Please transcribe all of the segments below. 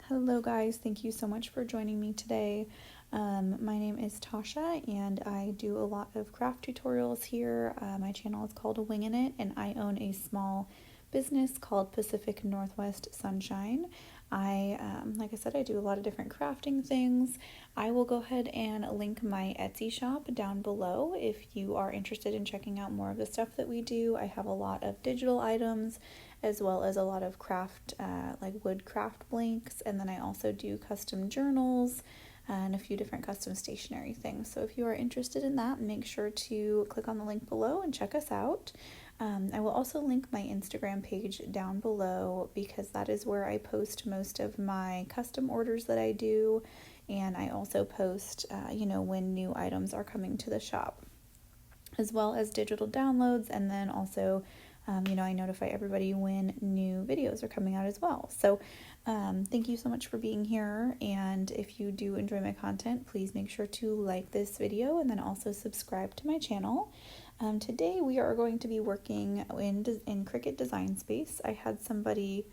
Hello guys, thank you so much for joining me today. My name is Tasha and I do a lot of craft tutorials here. My channel is called Wingin' It and I own a small business called Pacific Northwest Sunshine. Like I said, I do a lot of different crafting things. I will go ahead and link my Etsy shop down below if you are interested in checking out more of the stuff that we do. I have a lot of digital items as well as a lot of craft, like wood craft blanks, and then I also do custom journals and a few different custom stationery things. So if you are interested in that, make sure to click on the link below and check us out. I will also link my Instagram page down below because that is where I post most of my custom orders that I do, and I also post, when new items are coming to the shop, as well as digital downloads, and then also I notify everybody when new videos are coming out as well. So thank you so much for being here, and if you do enjoy my content, please make sure to like this video and then also subscribe to my channel. Today we are going to be working in Cricut Design Space. I had somebody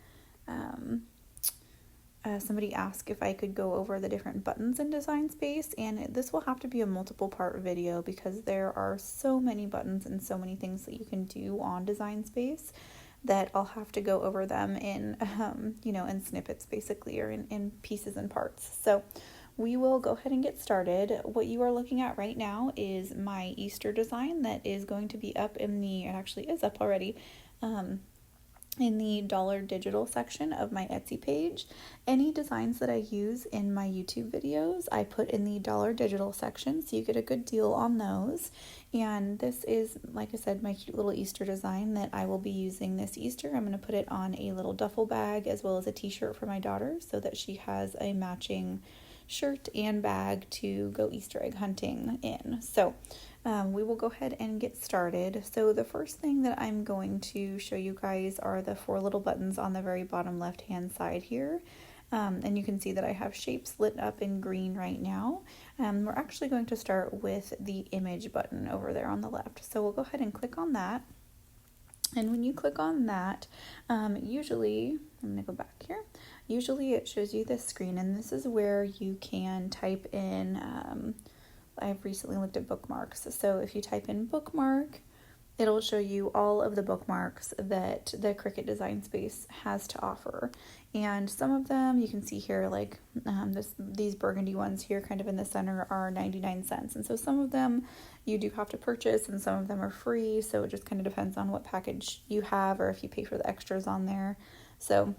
ask if I could go over the different buttons in Design Space, and this will have to be a multiple part video because there are so many buttons and so many things that you can do on Design Space that I'll have to go over them in in snippets basically, or in pieces and parts. So we will go ahead and get started. What you are looking at right now is my Easter design that is going to be up it actually is up already, in the Dollar Digital section of my Etsy page. Any designs that I use in my YouTube videos, I put in the Dollar Digital section, so you get a good deal on those. And this is, like I said, my cute little Easter design that I will be using this Easter. I'm going to put it on a little duffel bag as well as a t-shirt for my daughter so that she has a matching shirt and bag to go Easter egg hunting in. So we will go ahead and get started. So the first thing that I'm going to show you guys are the 4 little buttons on the very bottom left hand side here. And you can see that I have shapes lit up in green right now. We're actually going to start with the image button over there on the left. So we'll go ahead and click on that. And when you click on that, usually, I'm going to go back here. Usually it shows you this screen, and this is where you can type in, I've recently looked at bookmarks. So if you type in bookmark, it'll show you all of the bookmarks that the Cricut Design Space has to offer. And some of them you can see here, like these burgundy ones here kind of in the center are 99 cents. And so some of them you do have to purchase and some of them are free. So it just kind of depends on what package you have or if you pay for the extras on there. So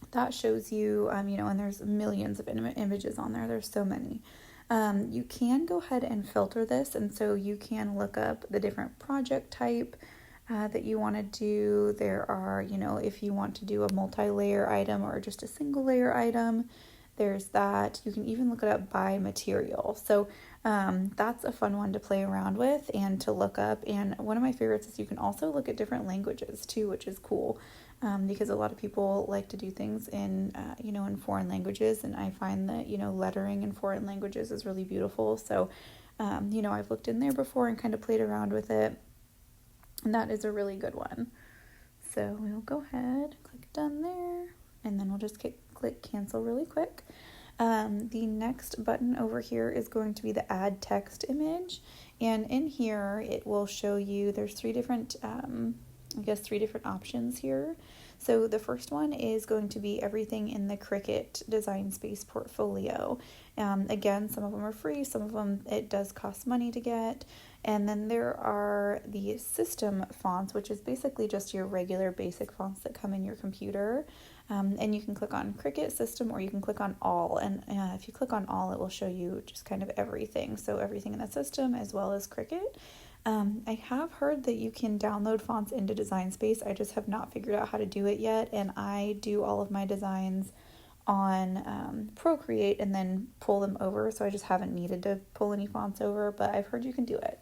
that shows you, and there's millions of images on there. There's so many. You can go ahead and filter this, and so you can look up the different project type that you want to do. There are, if you want to do a multi-layer item or just a single layer item, there's that. You can even look it up by material. So that's a fun one to play around with and to look up. And one of my favorites is you can also look at different languages too, which is cool. Because a lot of people like to do things in foreign languages, and I find that, lettering in foreign languages is really beautiful. So, I've looked in there before and kind of played around with it, and that is a really good one. So we'll go ahead, click done there, and then we'll just click cancel really quick. The next button over here is going to be the add text image, and in here it will show you, there's 3 different options here. So the first one is going to be everything in the Cricut Design Space portfolio. Again, some of them are free, some of them it does cost money to get. And then there are the system fonts, which is basically just your regular basic fonts that come in your computer. And you can click on Cricut System or you can click on All. And if you click on All, it will show you just kind of everything. So everything in the system as well as Cricut. I have heard that you can download fonts into Design Space. I just have not figured out how to do it yet, and I do all of my designs on Procreate and then pull them over, so I just haven't needed to pull any fonts over, but I've heard you can do it.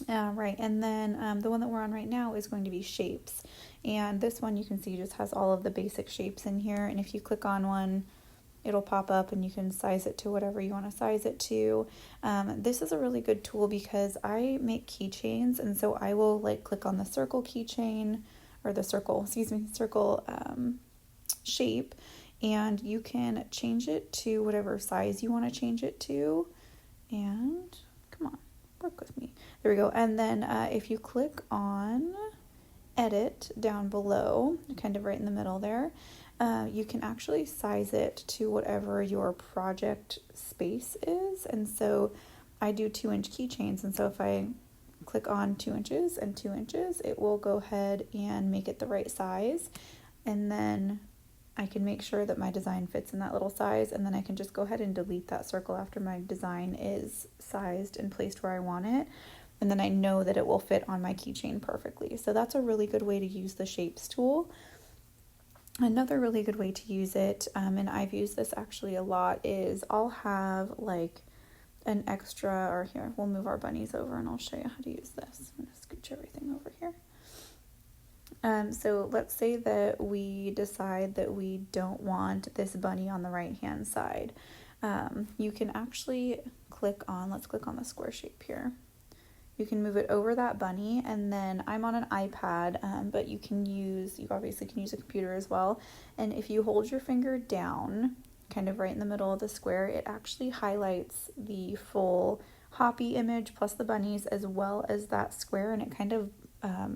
Right, and then the one that we're on right now is going to be shapes, and this one you can see just has all of the basic shapes in here, and if you click on one, it'll pop up and you can size it to whatever you want to size it to. This is a really good tool because I make keychains, and so I will click on the circle keychain, or the circle shape, and you can change it to whatever size you want to change it to. And come on, work with me. There we go. And then if you click on edit down below, kind of right in the middle there, you can actually size it to whatever your project space is. And so I do 2-inch keychains, and so if I click on 2 inches and 2 inches, it will go ahead and make it the right size. And then I can make sure that my design fits in that little size, and then I can just go ahead and delete that circle after my design is sized and placed where I want it. And then I know that it will fit on my keychain perfectly. So that's a really good way to use the shapes tool. Another really good way to use it, and I've used this actually a lot, is I'll have like an extra, or here, we'll move our bunnies over and I'll show you how to use this. I'm going to scooch everything over here. So let's say that we decide that we don't want this bunny on the right hand side. You can actually click on, let's click on the square shape here. You can move it over that bunny, and then I'm on an iPad, but you obviously can use a computer as well. And if you hold your finger down, kind of right in the middle of the square, it actually highlights the full Hoppy image plus the bunnies as well as that square, and it kind of, I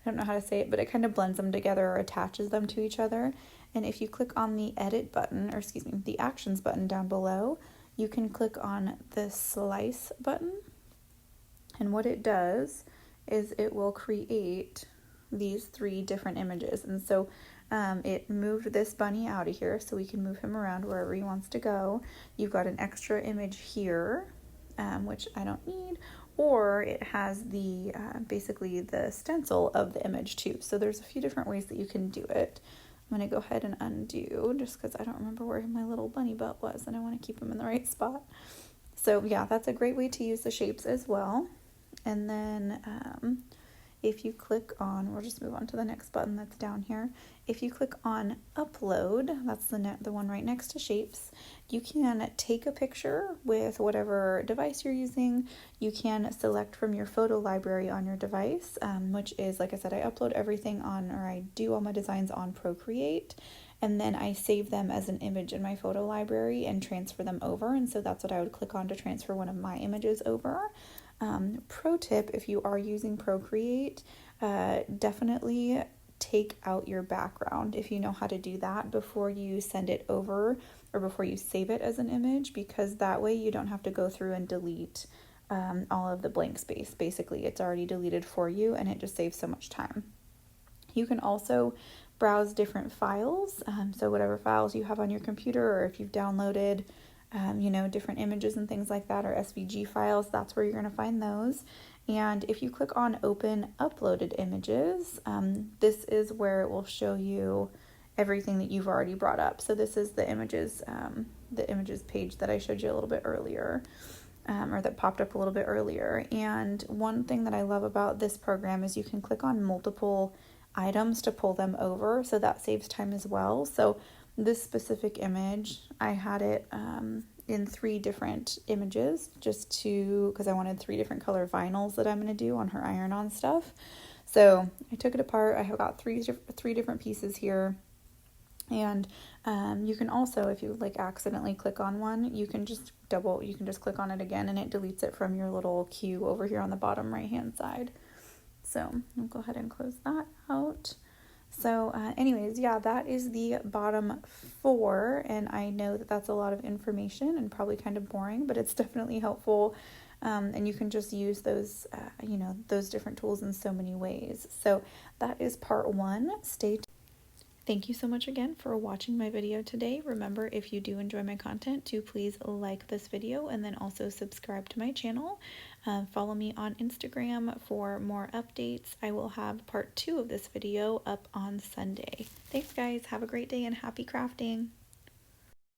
don't know how to say it, but it kind of blends them together or attaches them to each other. And if you click on the edit button, or excuse me, the actions button down below, you can click on the slice button. And what it does is it will create these 3 different images. And so it moved this bunny out of here so we can move him around wherever he wants to go. You've got an extra image here, which I don't need, or it has the basically the stencil of the image too. So there's a few different ways that you can do it. I'm going to go ahead and undo just because I don't remember where my little bunny butt was and I want to keep him in the right spot. So yeah, that's a great way to use the shapes as well. And then if you click on, we'll just move on to the next button that's down here. If you click on upload, that's the one right next to shapes, you can take a picture with whatever device you're using. You can select from your photo library on your device, which is, like I said, I upload everything on, or I do all my designs on Procreate, and then I save them as an image in my photo library and transfer them over. And so that's what I would click on to transfer one of my images over. Pro tip, if you are using Procreate, definitely take out your background if you know how to do that before you send it over or before you save it as an image, because that way you don't have to go through and delete all of the blank space. Basically, it's already deleted for you and it just saves so much time. You can also browse different files, so whatever files you have on your computer, or if you've downloaded different images and things like that, or SVG files, that's where you're going to find those. And if you click on open uploaded images, this is where it will show you everything that you've already brought up. So this is the images page that I showed you a little bit earlier, or that popped up a little bit earlier. And one thing that I love about this program is you can click on multiple items to pull them over, so that saves time as well. So this specific image, I had it in 3 different images because I wanted 3 different color vinyls that I'm going to do on her iron-on stuff. So I took it apart. I have got three different pieces here. And you can also, if you accidentally click on one, you can just click on it again and it deletes it from your little queue over here on the bottom right hand side. So I'll go ahead and close that out. So anyways, yeah, that is the bottom 4, and I know that that's a lot of information and probably kind of boring, but it's definitely helpful, and you can just use those, those different tools in so many ways. So that is part 1. Stay tuned. Thank you so much again for watching my video today. Remember, if you do enjoy my content, to please like this video and then also subscribe to my channel. Follow me on Instagram for more updates. I will have part 2 of this video up on Sunday. Thanks guys, have a great day and happy crafting.